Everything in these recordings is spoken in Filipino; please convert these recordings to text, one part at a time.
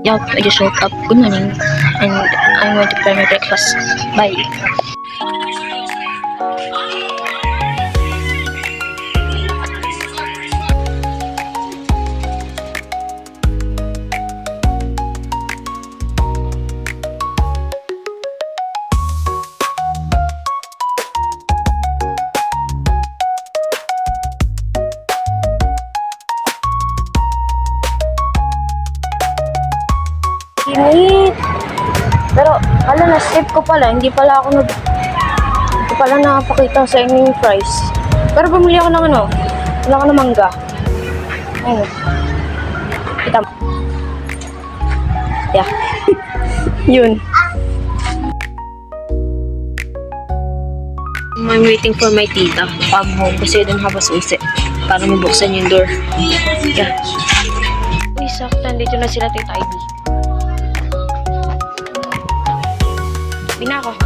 Yup, I just woke up. Good morning. And I'm going to prepare my breakfast. Bye. Init. Pero, na-skip ko pala. Hindi ko pala nakapakita sa inyo yung price. Pero bumili ako ng wala ko ng mangga. Ayun. Kita mo. Yeah. Yun. I'm waiting for my tita. Pag home kasi doon habas-usi. Para mabuksan yung door. Yeah. Sakto, nandito na sila, Tita Ivy. Bina ako.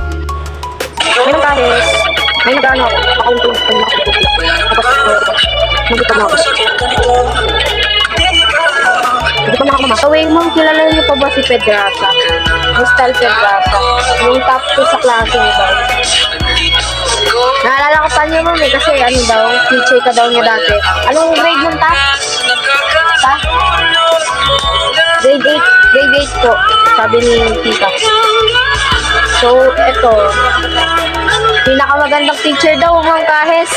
May nagkahis. May nag-ano ako. Makauntung. Nagkita na ako. Nagkita na ako, mama. Away mo, kilala niyo pa ba si Pedraza? Crystal Pedraza. Yung top 2 sa klase niya daw. Naalala ko pa niya, mami, kasi teacher ka daw niya dati. Anong grade yung top? Ta? Grade 8 po, sabi ni tita. So, eto, pinakamagandang teacher daw, Ma'am Kahes.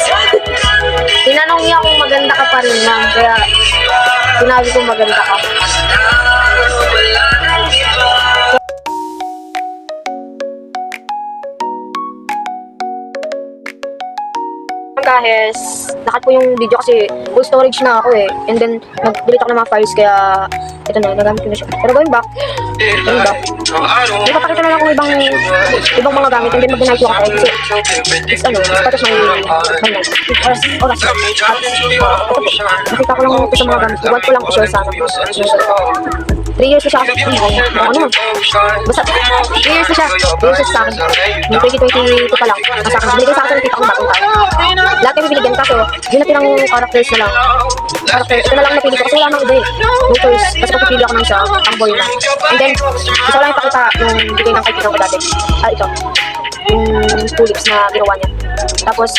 Tinanong niya kung maganda ka pa rin, ma'am, kaya sinabi ko maganda ka. Kahes, lahat po yung video kasi full storage na ako eh. And then, nag-delete ako ng mga files kaya ito na, nagamit ko na siya. Pero going back, may papakita na lang akong ibang mga gamit and then mag-night walk ako kasi tapos may oras. Nakita ko lang ito sa mga gamit. Iwan ko lang i-share sana. 3 years na siya kasi, basta 3 years na siya. 3 years na sa akin. Yung 2022 pa lang. Nasa akin, binigay sa akin ng tita kong bagong tayo. Lahat yung binigyan kaso, yun natirang characters na lang. Ito na lang napili ko kasi wala nang iba eh. No choice. Kasi pagpipili ako ng isa, ang boy na. And then, gusto ko lang ipakita yung bigay ng kaibigan ko dati. Ito. Yung tulips na ginawa niya. Tapos,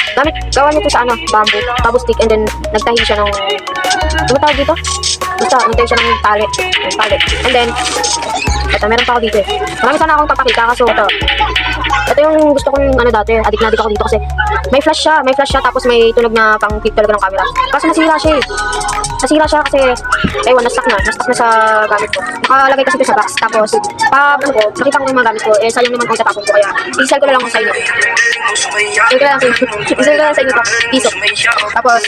gawa niya ito sa bamboo stick, and then nagtahi siya ng, ano tawag dito? Basta, nagtahi siya ng tali. And then, ito, meron pa ako dito eh. Marami sana akong papakita, kaso ito yung gusto kong dati, adik ako dito kasi may flash siya, tapos may tunog na pang click talaga ng camera. Kaso nasira siya kasi, ewan, na-stuck na sa gamit ko. Nakalagay kasi ito sa box, tapos, nakita ko yung mga gamit ko, sayang naman kung itatapon ko, kaya i-sell ko na lang sa inyo. I-sell ko na lang sa inyo to, piso. Tapos,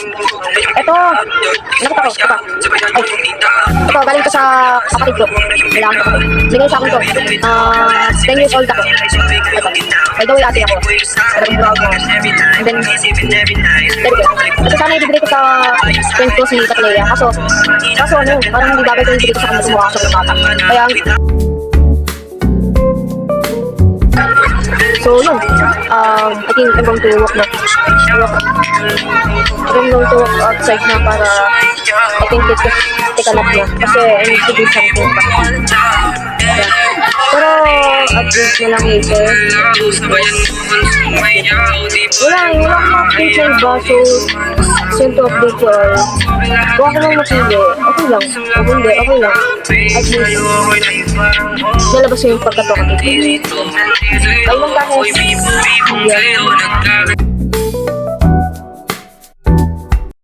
ito, nakita ko, ito, galing ko sa kapatid ko. Bigay sa akin to, 10 years old ako. By the way, ate ako. Parang proud mo. And then, kasi sana i-degrade ko sa friend ko si Katlea. Kaso parang hindi bagay ko i-degrade ko sa kanya kung mukha siya ng bata. Kaya, so yun, I think I'm going to walk na. I'm going to walk outside na para I think take a nap na. Kasi I need to do something pa. Pero, update na lang later. Wala akong update na iba. So, to update ko ay huwag ko lang mapili. Okay lang. Okay lang. At least, nalabas ko yung pagkatoka dito. Ay, lang kahit.